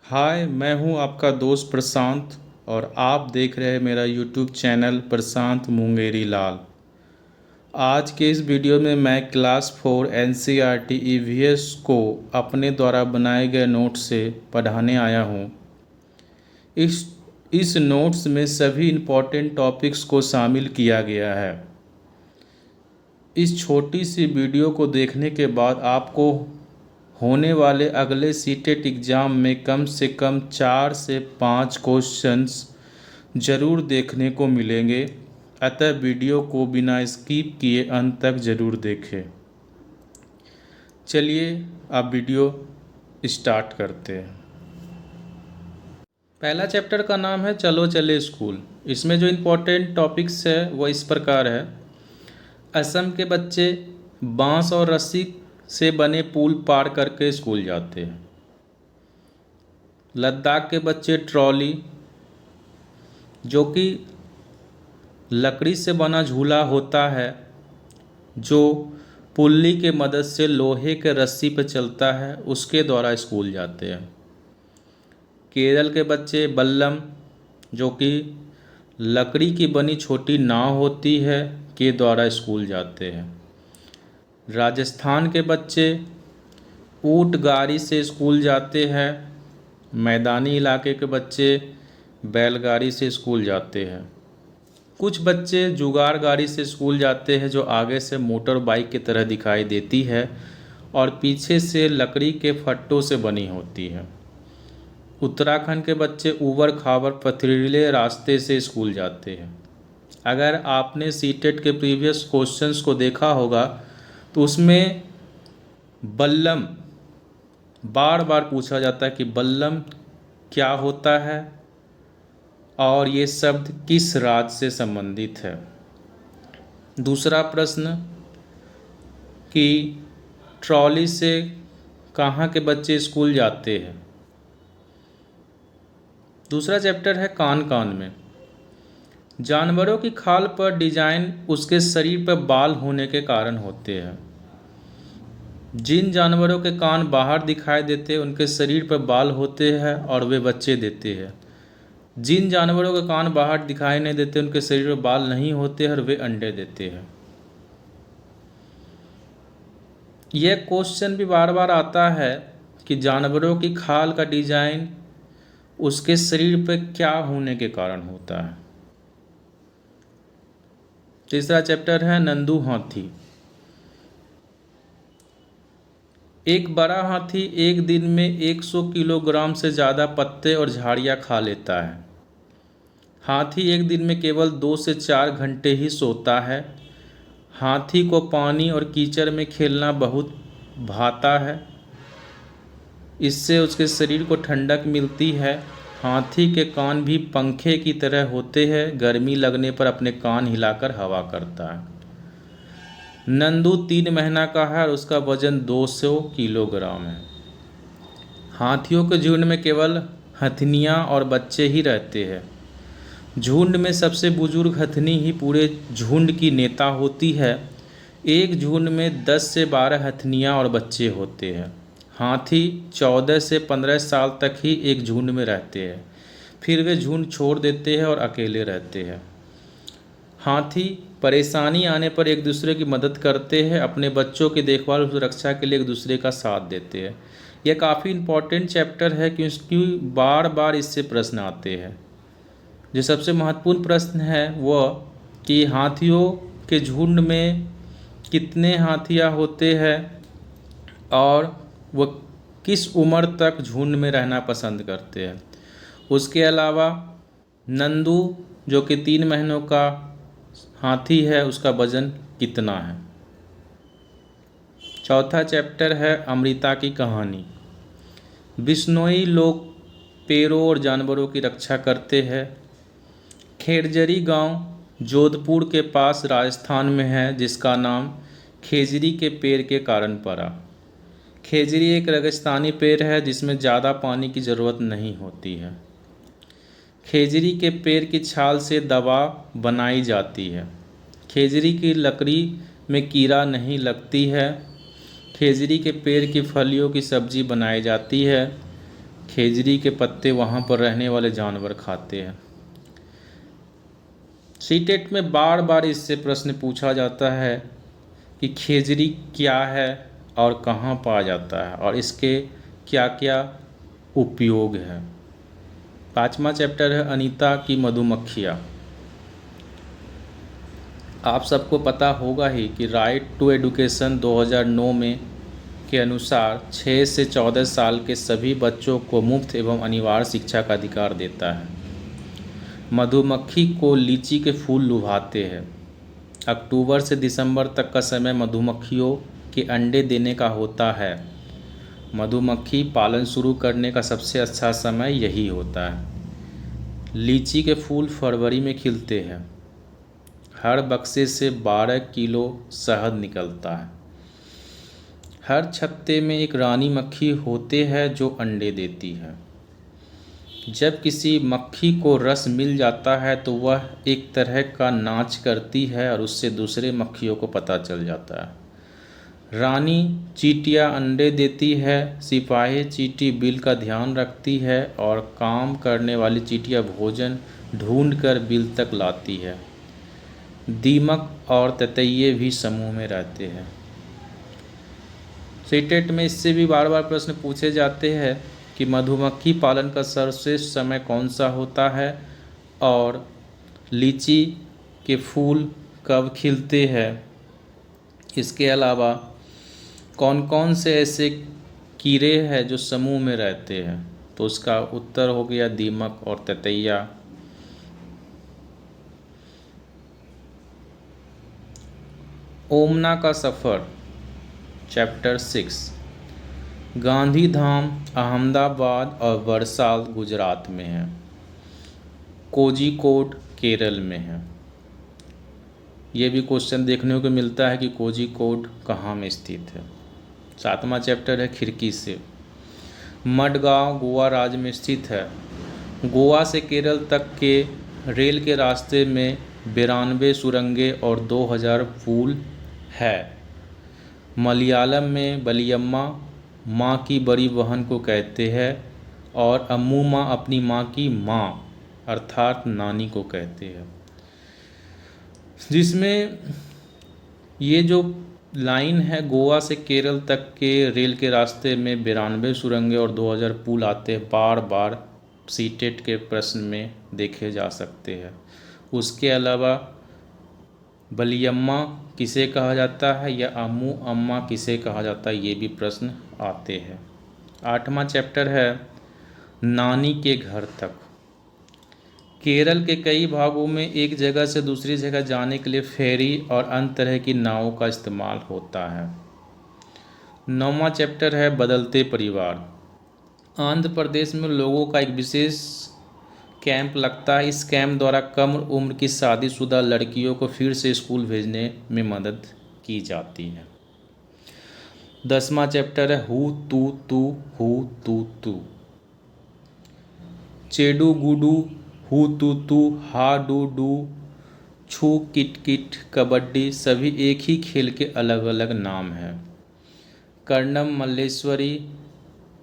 हाय, मैं हूं आपका दोस्त प्रशांत और आप देख रहे हैं मेरा यूट्यूब चैनल प्रशांत मुंगेरी लाल। आज के इस वीडियो में मैं क्लास 4 एनसीईआरटी ईवीएस को अपने द्वारा बनाए गए नोट से पढ़ाने आया हूं। इस इस नोट्स में सभी इम्पोर्टेंट टॉपिक्स को शामिल किया गया है। इस छोटी सी वीडियो को देखने के बाद आपको होने वाले अगले सीटेट एग्ज़ाम में कम से कम 4 से 5 क्वेश्चंस ज़रूर देखने को मिलेंगे, अतः वीडियो को बिना स्किप किए अंत तक ज़रूर देखें। चलिए अब वीडियो स्टार्ट करते हैं। पहला चैप्टर का नाम है चलो चले स्कूल। इसमें जो इम्पोर्टेंट टॉपिक्स है वो इस प्रकार है। असम के बच्चे बांस और रस्सी से बने पुल पार करके स्कूल जाते हैं। लद्दाख के बच्चे ट्रॉली, जो कि लकड़ी से बना झूला होता है जो पुल्ली के मदद से लोहे के रस्सी पर चलता है, उसके द्वारा स्कूल जाते हैं। केरल के बच्चे बल्लम, जो कि लकड़ी की बनी छोटी नाव होती है, के द्वारा स्कूल जाते हैं। राजस्थान के बच्चे ऊंट गाड़ी से स्कूल जाते हैं। मैदानी इलाके के बच्चे बैलगाड़ी से स्कूल जाते हैं। कुछ बच्चे जुगाड़ गाड़ी से स्कूल जाते हैं, जो आगे से मोटर बाइक की तरह दिखाई देती है और पीछे से लकड़ी के फट्टों से बनी होती है। उत्तराखंड के बच्चे ऊबड़ खाबड़ पथरीले रास्ते से स्कूल जाते हैं। अगर आपने सीटेट के प्रीवियस क्वेश्चंस को देखा होगा तो उसमें बल्लम बार बार पूछा जाता है कि बल्लम क्या होता है और ये शब्द किस राज्य से संबंधित है। दूसरा प्रश्न कि ट्रॉली से कहाँ के बच्चे स्कूल जाते हैं। दूसरा चैप्टर है कान कान में। जानवरों की खाल पर डिजाइन उसके शरीर पर बाल होने के कारण होते हैं। जिन जानवरों के कान बाहर दिखाई देते हैं उनके शरीर पर बाल होते हैं और वे बच्चे देते हैं। जिन जानवरों के कान बाहर दिखाई नहीं देते उनके शरीर पर बाल नहीं होते और वे अंडे देते हैं। यह क्वेश्चन भी बार बार आता है कि जानवरों की खाल का डिजाइन उसके शरीर पर क्या होने के कारण होता है। तीसरा चैप्टर है नंदू हाथी। एक बड़ा हाथी एक दिन में 100 किलोग्राम से ज़्यादा पत्ते और झाड़ियाँ खा लेता है। हाथी एक दिन में केवल 2 से 4 घंटे ही सोता है। हाथी को पानी और कीचड़ में खेलना बहुत भाता है, इससे उसके शरीर को ठंडक मिलती है। हाथी के कान भी पंखे की तरह होते हैं, गर्मी लगने पर अपने कान हिलाकर हवा करता है। नंदू 3 महीना का है और उसका वजन 200 किलोग्राम है। हाथियों के झुंड में केवल हथनियाँ और बच्चे ही रहते हैं। झुंड में सबसे बुजुर्ग हथनी ही पूरे झुंड की नेता होती है। एक झुंड में 10 से 12 हथनियाँ और बच्चे होते हैं। हाथी 14 से 15 साल तक ही एक झुंड में रहते हैं, फिर वे झुंड छोड़ देते हैं और अकेले रहते हैं। हाथी परेशानी आने पर एक दूसरे की मदद करते हैं, अपने बच्चों की देखभाल और सुरक्षा के लिए एक दूसरे का साथ देते हैं। यह काफ़ी इम्पोर्टेंट चैप्टर है क्योंकि बार बार इससे प्रश्न आते हैं। जो सबसे महत्वपूर्ण प्रश्न है वह कि हाथियों के झुंड में कितने हाथियाँ होते हैं और वह किस उम्र तक झुंड में रहना पसंद करते हैं। उसके अलावा नंदू, जो कि 3 महीनों का हाथी है, उसका वजन कितना है। चौथा चैप्टर है अमृता की कहानी। बिश्नोई लोग पेड़ों और जानवरों की रक्षा करते हैं। खेरजरी गांव जोधपुर के पास राजस्थान में है, जिसका नाम खेजरी के पेड़ के कारण पड़ा। खेजरी एक रेगिस्तानी पेड़ है जिसमें ज़्यादा पानी की ज़रूरत नहीं होती है। खेजरी के पेड़ की छाल से दवा बनाई जाती है। खेजरी की लकड़ी में कीड़ा नहीं लगती है। खेजरी के पेड़ की फलियों की सब्जी बनाई जाती है। खेजड़ी के पत्ते वहाँ पर रहने वाले जानवर खाते हैं। सीटेट में बार बार इससे प्रश्न पूछा जाता है कि खेजड़ी क्या है और कहाँ पाया जाता है और इसके क्या क्या उपयोग है। 5वां चैप्टर है अनीता की मधुमक्खियाँ। आप सबको पता होगा ही कि राइट टू एजुकेशन 2009 में के अनुसार 6 से 14 साल के सभी बच्चों को मुफ्त एवं अनिवार्य शिक्षा का अधिकार देता है। मधुमक्खी को लीची के फूल लुभाते हैं। अक्टूबर से दिसंबर तक का समय मधुमक्खियों के अंडे देने का होता है। मधुमक्खी पालन शुरू करने का सबसे अच्छा समय यही होता है। लीची के फूल फरवरी में खिलते हैं। हर बक्से से 12 किलो शहद निकलता है। हर छत्ते में एक रानी मक्खी होते हैं जो अंडे देती है। जब किसी मक्खी को रस मिल जाता है तो वह एक तरह का नाच करती है और उससे दूसरे मक्खियों को पता चल जाता है। रानी चींटियां अंडे देती है, सिपाही चींटी बिल का ध्यान रखती है और काम करने वाली चींटियां भोजन ढूंढकर बिल तक लाती है। दीमक और ततैये भी समूह में रहते हैं। सीटेट में इससे भी बार बार प्रश्न पूछे जाते हैं कि मधुमक्खी पालन का सर्वश्रेष्ठ समय कौन सा होता है और लीची के फूल कब खिलते हैं। इसके अलावा कौन कौन से ऐसे कीड़े हैं जो समूह में रहते हैं, तो उसका उत्तर हो गया दीमक और ततैया। ओमना का सफ़र चैप्टर 6। गांधीधाम अहमदाबाद और वरसाल गुजरात में है। कोझिकोड केरल में है। ये भी क्वेश्चन देखने को मिलता है कि कोझिकोड कहाँ में स्थित है। 7वां चैप्टर है खिड़की से। मडगांव गोवा राज्य में स्थित है। गोवा से केरल तक के रेल के रास्ते में 92 सुरंगें और 2000 पुल है। मलयालम में बलियम्मा माँ की बड़ी बहन को कहते हैं और अम्मूमा अपनी माँ की माँ अर्थात नानी को कहते हैं। जिसमें ये जो लाइन है, गोवा से केरल तक के रेल के रास्ते में 92 सुरंगें और 2000 पुल आते हैं, बार बार सीटेट के प्रश्न में देखे जा सकते हैं। उसके अलावा बलियम्मा किसे कहा जाता है या अम्मू अम्मा किसे कहा जाता है, ये भी प्रश्न आते हैं। 8वां चैप्टर है नानी के घर तक। केरल के कई भागों में एक जगह से दूसरी जगह जाने के लिए फेरी और अन्य तरह की नावों का इस्तेमाल होता है। 9वां चैप्टर है बदलते परिवार। आंध्र प्रदेश में लोगों का एक विशेष कैंप लगता है। इस कैंप द्वारा कम उम्र की शादीशुदा लड़कियों को फिर से स्कूल भेजने में मदद की जाती है। 10वां चैप्टर है हु तू तू। चेडू गुडू हु तू हा डू डू छू किट किट कबड्डी सभी एक ही खेल के अलग अलग नाम हैं। कर्णम मल्लेश्वरी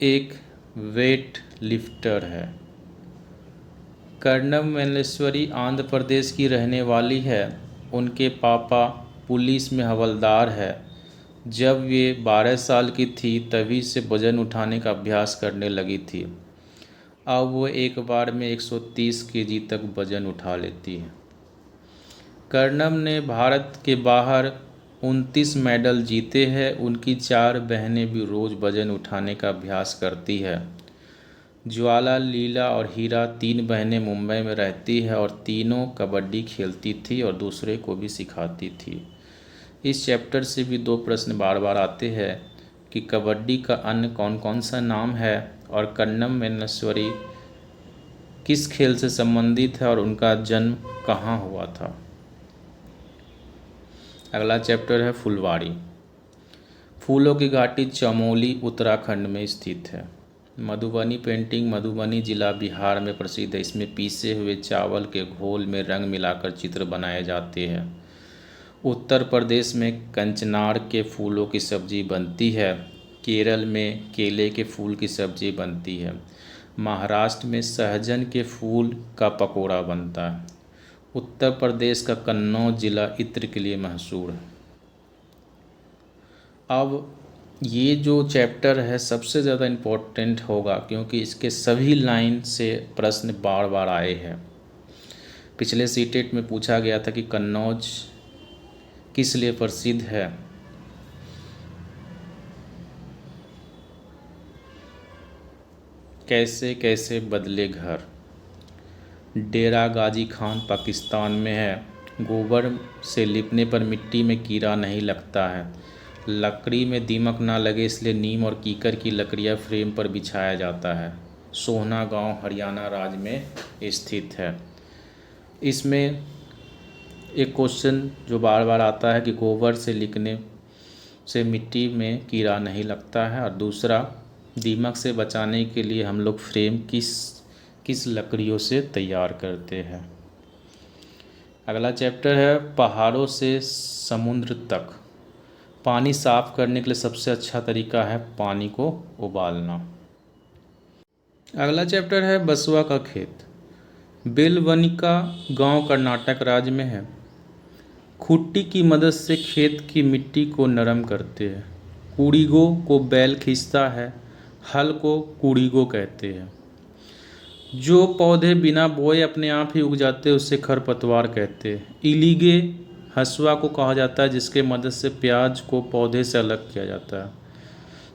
एक वेट लिफ्टर है। कर्णम मल्लेश्वरी आंध्र प्रदेश की रहने वाली है। उनके पापा पुलिस में हवलदार है। जब वे 12 साल की थी तभी से वजन उठाने का अभ्यास करने लगी थी। अब वो एक बार में 130 केजी तक वजन उठा लेती है। कर्णम ने भारत के बाहर 29 मेडल जीते हैं। उनकी 4 बहनें भी रोज़ वजन उठाने का अभ्यास करती है। ज्वाला, लीला और हीरा 3 बहनें मुंबई में रहती है और तीनों कबड्डी खेलती थी और दूसरे को भी सिखाती थी। इस चैप्टर से भी 2 प्रश्न बार बार आते हैं कि कबड्डी का अन्य कौन कौन सा नाम है और कर्णम मल्लेश्वरी किस खेल से संबंधित है और उनका जन्म कहाँ हुआ था। अगला चैप्टर है फुलवाड़ी। फूलों की घाटी चमोली उत्तराखंड में स्थित है। मधुबनी पेंटिंग मधुबनी जिला बिहार में प्रसिद्ध है। इसमें पीसे हुए चावल के घोल में रंग मिलाकर चित्र बनाए जाते हैं। उत्तर प्रदेश में कंचनार के फूलों की सब्जी बनती है। केरल में केले के फूल की सब्जी बनती है। महाराष्ट्र में सहजन के फूल का पकोड़ा बनता है। उत्तर प्रदेश का कन्नौज जिला इत्र के लिए मशहूर है। अब ये जो चैप्टर है सबसे ज़्यादा इम्पोर्टेंट होगा, क्योंकि इसके सभी लाइन से प्रश्न बार बार आए हैं। पिछले सीटेट में पूछा गया था कि कन्नौज किस लिए प्रसिद्ध है। कैसे कैसे बदले घर। डेरा गाजी खान पाकिस्तान में है। गोबर से लिपने पर मिट्टी में कीड़ा नहीं लगता है। लकड़ी में दीमक ना लगे इसलिए नीम और कीकर की लकड़ियाँ फ्रेम पर बिछाया जाता है। सोहना गांव हरियाणा राज्य में स्थित है। इसमें एक क्वेश्चन जो बार बार आता है कि गोबर से लिखने से मिट्टी में कीड़ा नहीं लगता है, और दूसरा दीमक से बचाने के लिए हम लोग फ्रेम किस लकड़ियों से तैयार करते हैं। अगला चैप्टर है पहाड़ों से समुद्र तक। पानी साफ करने के लिए सबसे अच्छा तरीका है पानी को उबालना। अगला चैप्टर है बसवा का खेत। बेलवनिका गांव कर्नाटक राज्य में है। खुट्टी की मदद से खेत की मिट्टी को नरम करते हैं। कूड़ीगो को बैल खींचता है। हल को कूड़ीगो कहते हैं। जो पौधे बिना बोए अपने आप ही उग जाते हैं उसे खरपतवार कहते हैं। इलीगे हसुआ को कहा जाता है जिसके मदद से प्याज को पौधे से अलग किया जाता है।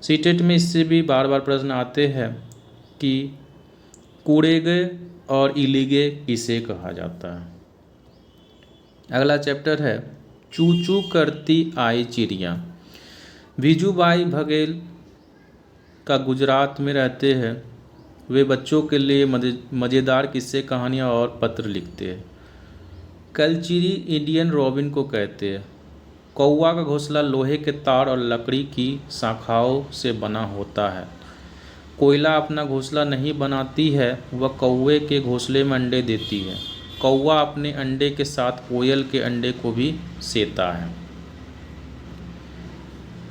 सीटेट में इससे भी बार बार प्रश्न आते हैं कि कूड़ेगे और इलीगे किसे कहा जाता है। अगला चैप्टर है चू चू करती आई चिड़िया। भीजूभाई बघेल का गुजरात में रहते हैं। वे बच्चों के लिए मज़ेदार किस्से कहानियाँ और पत्र लिखते हैं। कलचिरी इंडियन रॉबिन को कहते हैं। कौवा का घोंसला लोहे के तार और लकड़ी की शाखाओं से बना होता है। कोयला अपना घोंसला नहीं बनाती है, वह कौवे के घोंसले में अंडे देती है। कौवा अपने अंडे के साथ कोयल के अंडे को भी सेता है।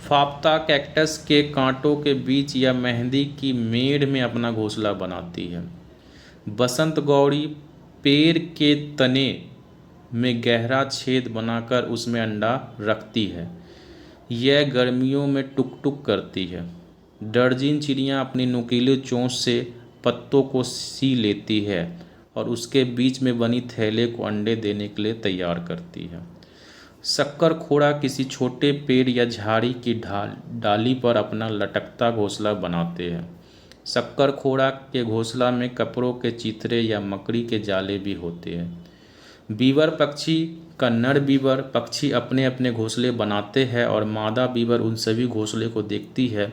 फाप्ता कैक्टस के कांटों के बीच या मेहंदी की मेड़ में अपना घोंसला बनाती है। बसंत गौरी पेड़ के तने में गहरा छेद बनाकर उसमें अंडा रखती है। यह गर्मियों में टुक टुक करती है। दर्जिन चिड़ियाँ अपनी नुकीली चोंच से पत्तों को सी लेती है और उसके बीच में बनी थैले को अंडे देने के लिए तैयार करती है। शक्कर खोड़ा किसी छोटे पेड़ या झाड़ी की डाली पर अपना लटकता घोंसला बनाते हैं। शक्कर खोड़ा के घोंसला में कपड़ों के चिथड़े या मकड़ी के जाले भी होते हैं। बीवर पक्षी का नर बीवर पक्षी अपने अपने घोंसले बनाते हैं और मादा बीवर उन सभी घोंसले को देखती है।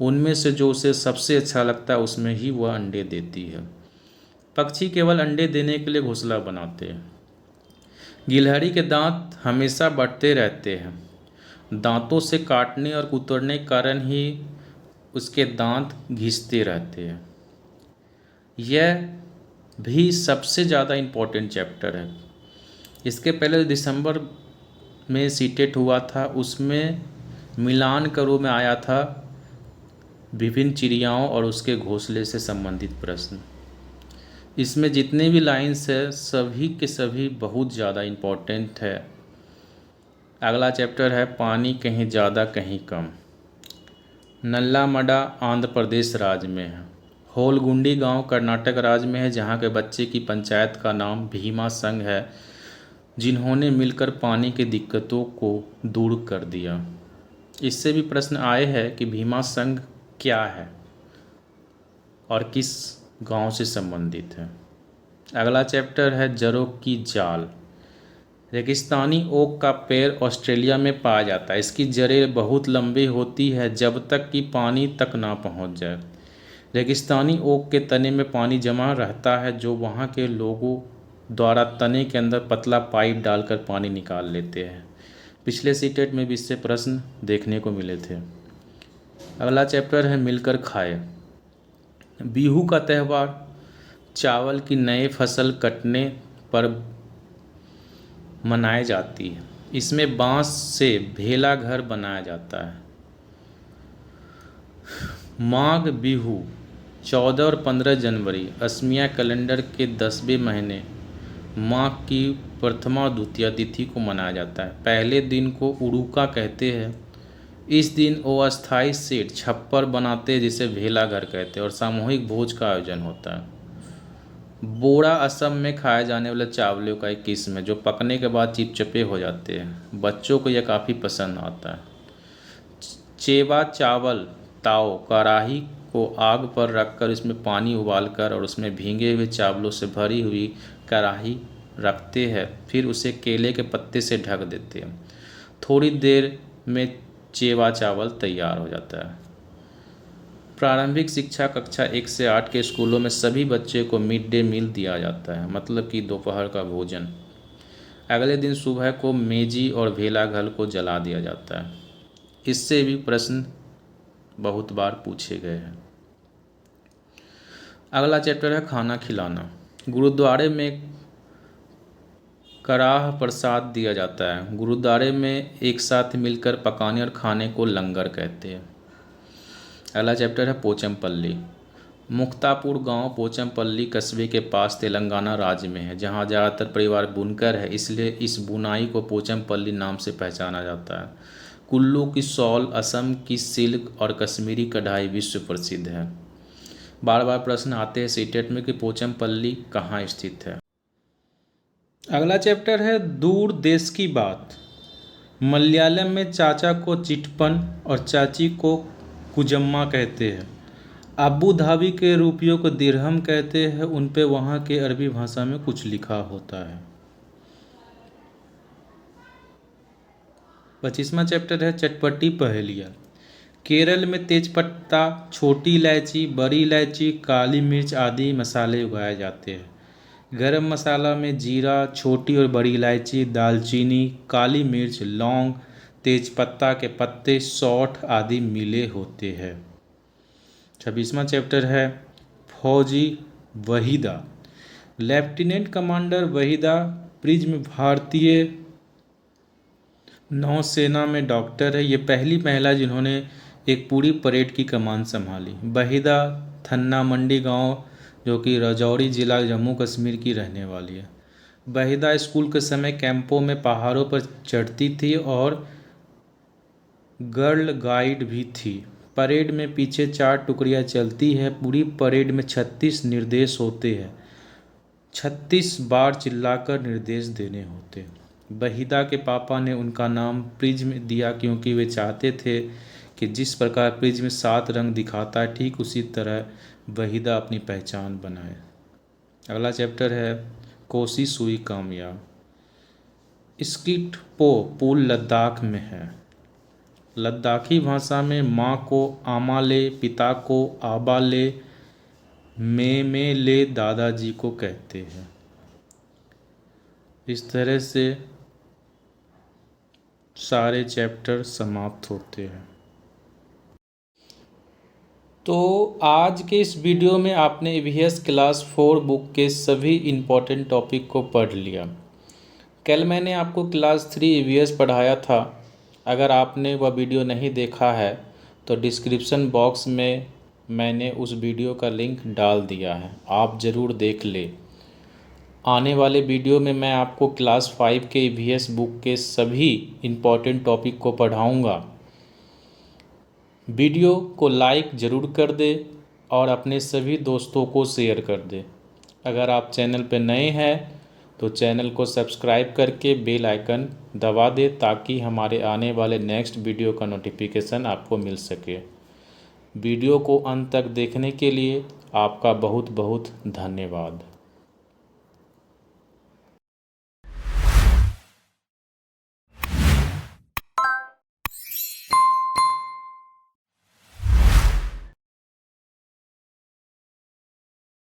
उनमें से जो उसे सबसे अच्छा लगता है उसमें ही वह अंडे देती है। पक्षी केवल अंडे देने के लिए घोंसला बनाते हैं। गिलहरी के दांत हमेशा बढ़ते रहते हैं। दांतों से काटने और कुतरने के कारण ही उसके दांत घिसते रहते हैं। यह भी सबसे ज़्यादा इम्पोर्टेंट चैप्टर है। इसके पहले दिसंबर में सीटेट हुआ था, उसमें मिलान करो में आया था विभिन्न चिड़ियाओं और उसके घोंसले से संबंधित प्रश्न। इसमें जितने भी लाइंस है सभी के सभी बहुत ज़्यादा इम्पोर्टेंट है। अगला चैप्टर है पानी कहीं ज़्यादा कहीं कम। नल्लामड़ा आंध्र प्रदेश राज्य में है। होलगुंडी गांव कर्नाटक राज्य में है, जहां के बच्चे की पंचायत का नाम भीमा संघ है, जिन्होंने मिलकर पानी की दिक्कतों को दूर कर दिया। इससे भी प्रश्न आए हैं कि भीमा संघ क्या है और किस गांव से संबंधित है। अगला चैप्टर है जरों की जाल। रेगिस्तानी ओक का पेड़ ऑस्ट्रेलिया में पाया जाता है। इसकी जड़ें बहुत लंबी होती है जब तक कि पानी तक ना पहुंच जाए। रेगिस्तानी ओक के तने में पानी जमा रहता है, जो वहां के लोगों द्वारा तने के अंदर पतला पाइप डालकर पानी निकाल लेते हैं। पिछले सीटेट में भी इससे प्रश्न देखने को मिले थे। अगला चैप्टर है मिलकर खाए। बिहू का त्यौहार चावल की नई फसल कटने पर मनाई जाती है। इसमें बांस से भेला घर बनाया जाता है। माघ बिहू 14 और 15 जनवरी असमिया कैलेंडर के 10वें महीने माघ की प्रथमा द्वितीया तिथि को मनाया जाता है। पहले दिन को उड़ूका कहते हैं। इस दिन अस्थायी सेट छप्पर बनाते हैं जिसे भेला घर कहते हैं और सामूहिक भोज का आयोजन होता है। बोड़ा असम में खाए जाने वाले चावलों का एक किस्म है जो पकने के बाद चिपचिपे हो जाते हैं। बच्चों को यह काफ़ी पसंद आता है। चेवा चावल ताओ कढ़ाई को आग पर रखकर इसमें पानी उबालकर और उसमें भीगे हुए चावलों से भरी हुई कढ़ाई रखते हैं, फिर उसे केले के पत्ते से ढक देते हैं। थोड़ी देर में चेवा चावल तैयार हो जाता है। प्रारंभिक शिक्षा कक्षा 1 से 8 के स्कूलों में सभी बच्चे को मिड डे मील दिया जाता है, मतलब कि दोपहर का भोजन। अगले दिन सुबह को मेजी और भेला घर को जला दिया जाता है। इससे भी प्रश्न बहुत बार पूछे गए हैं। अगला चैप्टर है खाना खिलाना। गुरुद्वारे में कड़ाह प्रसाद दिया जाता है। गुरुद्वारे में एक साथ मिलकर पकाने और खाने को लंगर कहते हैं। अगला चैप्टर है पोचमपल्ली। मुक्तापुर गांव पोचमपल्ली कस्बे के पास तेलंगाना राज्य में है, जहां ज़्यादातर परिवार बुनकर है, इसलिए इस बुनाई को पोचमपल्ली नाम से पहचाना जाता है। कुल्लू की शॉल, असम की सिल्क और कश्मीरी कढ़ाई विश्व प्रसिद्ध है। बार बार प्रश्न आते हैं सीटेट में कि पोचमपल्ली कहाँ स्थित है। अगला चैप्टर है दूर देश की बात। मलयालम में चाचा को चिटपन और चाची को कुजम्मा कहते हैं। अबू धाबी के रुपयों को दिरहम कहते हैं। उन पे वहाँ के अरबी भाषा में कुछ लिखा होता है। 25वां चैप्टर है चटपटी पहेलियाँ। केरल में तेजपत्ता, छोटी इलायची, बड़ी इलायची, काली मिर्च आदि मसाले उगाए जाते हैं। गरम मसाला में जीरा, छोटी और बड़ी इलायची, दालचीनी, काली मिर्च, लौंग, तेजपत्ता के पत्ते, सौंठ आदि मिले होते हैं। 26वां चैप्टर है फौजी Waheeda. Lieutenant commander Waheeda prism भारतीय नौसेना में डॉक्टर है। ये पहली महिला जिन्होंने एक पूरी परेड की कमान संभाली। वहीदा थन्ना मंडी गांव जो कि राजौरी जिला जम्मू कश्मीर की रहने वाली है। वहीदा स्कूल के समय कैंपों में पहाड़ों पर चढ़ती थी और गर्ल गाइड भी थी। परेड में पीछे 4 टुकड़ियां चलती है। पूरी परेड में 36 निर्देश होते हैं। 36 बार चिल्लाकर निर्देश देने होते हैं। वहीदा के पापा ने उनका नाम प्रिज्म दिया क्योंकि वे चाहते थे कि जिस प्रकार प्रिज्म 7 रंग दिखाता है ठीक उसी तरह वहीदा अपनी पहचान बनाए। अगला चैप्टर है कोसी सुई कामयाब। स्किट पो पुल लद्दाख में है। लद्दाखी भाषा में माँ को आमाले, पिता को आबाले, मेमेले दादाजी को कहते हैं। इस तरह से सारे चैप्टर समाप्त होते हैं। तो आज के इस वीडियो में आपने EVS क्लास 4 बुक के सभी इम्पोर्टेंट टॉपिक को पढ़ लिया। कल मैंने आपको क्लास 3 EVS पढ़ाया था। अगर आपने वह वीडियो नहीं देखा है तो डिस्क्रिप्शन बॉक्स में मैंने उस वीडियो का लिंक डाल दिया है, आप ज़रूर देख लें। आने वाले वीडियो में मैं आपको क्लास 5 के EVS बुक के सभी इम्पोर्टेंट टॉपिक को पढ़ाऊँगा। वीडियो को लाइक ज़रूर कर दे और अपने सभी दोस्तों को शेयर कर दे। अगर आप चैनल पर नए हैं तो चैनल को सब्सक्राइब करके बेल आइकन दबा दे ताकि हमारे आने वाले नेक्स्ट वीडियो का नोटिफिकेशन आपको मिल सके। वीडियो को अंत तक देखने के लिए आपका बहुत बहुत धन्यवाद।